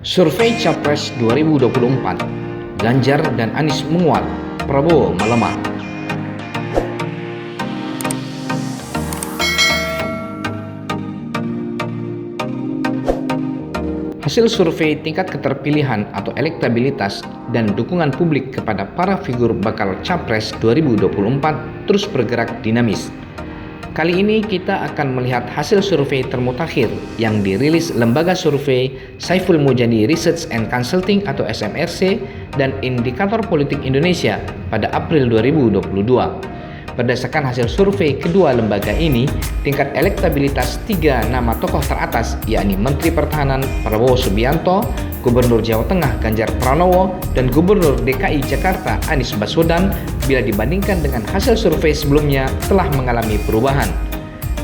Survei Capres 2024, Ganjar dan Anies menguat, Prabowo melemah. Hasil survei tingkat keterpilihan atau elektabilitas dan dukungan publik kepada para figur bakal Capres 2024 terus bergerak dinamis. Kali ini kita akan melihat hasil survei termutakhir yang dirilis Lembaga Survei Saiful Mujani Research and Consulting atau SMRC dan Indikator Politik Indonesia pada April 2022. Berdasarkan hasil survei kedua lembaga ini, tingkat elektabilitas tiga nama tokoh teratas yakni Menteri Pertahanan Prabowo Subianto, Gubernur Jawa Tengah Ganjar Pranowo, dan Gubernur DKI Jakarta Anies Baswedan bila dibandingkan dengan hasil survei sebelumnya telah mengalami perubahan.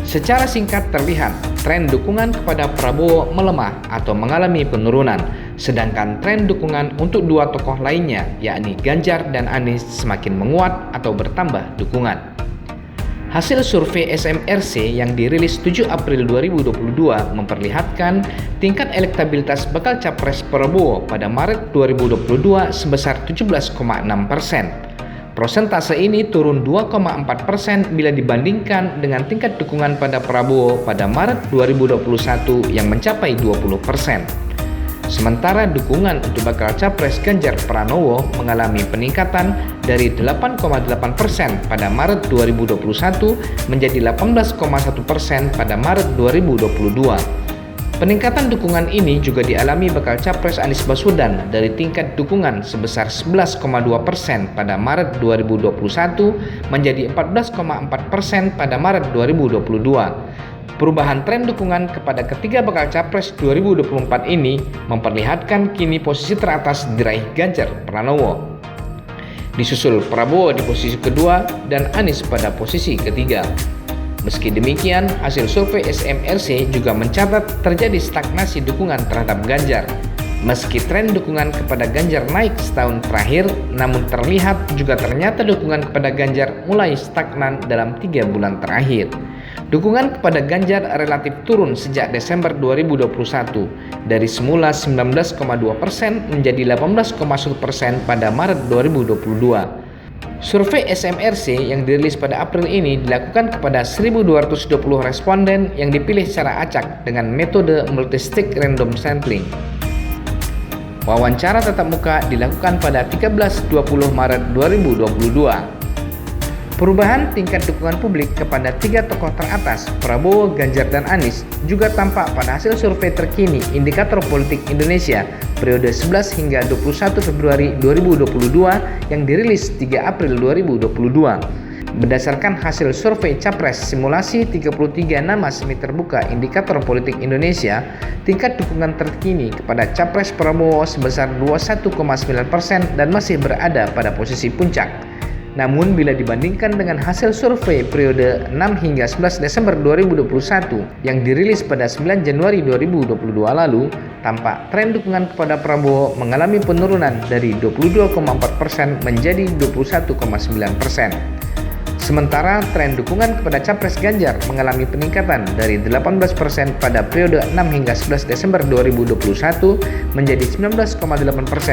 Secara singkat terlihat, tren dukungan kepada Prabowo melemah atau mengalami penurunan, sedangkan tren dukungan untuk dua tokoh lainnya yakni Ganjar dan Anies semakin menguat atau bertambah dukungan. Hasil survei SMRC yang dirilis 7 April 2022 memperlihatkan tingkat elektabilitas bakal Capres Prabowo pada Maret 2022 sebesar 17,6%. Persentase ini turun 2,4% bila dibandingkan dengan tingkat dukungan pada Prabowo pada Maret 2021 yang mencapai 20%. Sementara dukungan untuk bakal Capres Ganjar Pranowo mengalami peningkatan dari 8,8% pada Maret 2021 menjadi 18,1% pada Maret 2022. Peningkatan dukungan ini juga dialami bakal Capres Anies Baswedan dari tingkat dukungan sebesar 11,2% pada Maret 2021 menjadi 14,4% pada Maret 2022. Perubahan tren dukungan kepada ketiga bakal Capres 2024 ini memperlihatkan kini posisi teratas diraih Ganjar Pranowo, disusul Prabowo di posisi kedua dan Anies pada posisi ketiga. Meski demikian, hasil survei SMRC juga mencatat terjadi stagnasi dukungan terhadap Ganjar. Meski tren dukungan kepada Ganjar naik setahun terakhir, namun terlihat juga ternyata dukungan kepada Ganjar mulai stagnan dalam 3 bulan terakhir. Dukungan kepada Ganjar relatif turun sejak Desember 2021 dari semula 19,2% menjadi 18,1% pada Maret 2022. Survei SMRC yang dirilis pada April ini dilakukan kepada 1.220 responden yang dipilih secara acak dengan metode multistage random sampling. Wawancara tatap muka dilakukan pada 13-20 Maret 2022. Perubahan tingkat dukungan publik kepada tiga tokoh teratas, Prabowo, Ganjar, dan Anies, juga tampak pada hasil survei terkini Indikator Politik Indonesia periode 11 hingga 21 Februari 2022 yang dirilis 3 April 2022. Berdasarkan hasil survei Capres simulasi 33 nama semi terbuka Indikator Politik Indonesia, tingkat dukungan terkini kepada Capres Prabowo sebesar 21,9% dan masih berada pada posisi puncak. Namun bila dibandingkan dengan hasil survei periode 6 hingga 11 Desember 2021 yang dirilis pada 9 Januari 2022 lalu, tampak tren dukungan kepada Prabowo mengalami penurunan dari 22,4% menjadi 21,9%. Sementara tren dukungan kepada Capres Ganjar mengalami peningkatan dari 18% pada periode 6 hingga 11 Desember 2021 menjadi 19,8%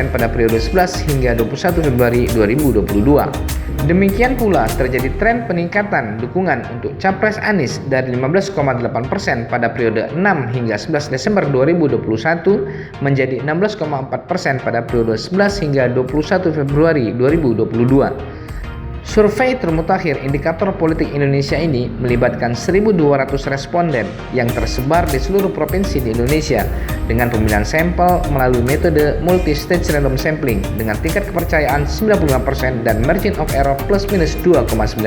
pada periode 11 hingga 21 Februari 2022. Demikian pula terjadi tren peningkatan dukungan untuk Capres Anies dari 15,8% pada periode 6 hingga 11 Desember 2021 menjadi 16,4% pada periode 11 hingga 21 Februari 2022. Survei termutakhir Indikator Politik Indonesia ini melibatkan 1.200 responden yang tersebar di seluruh provinsi di Indonesia dengan pemilihan sampel melalui metode multi-stage random sampling dengan tingkat kepercayaan 95% dan margin of error plus minus 2,9%.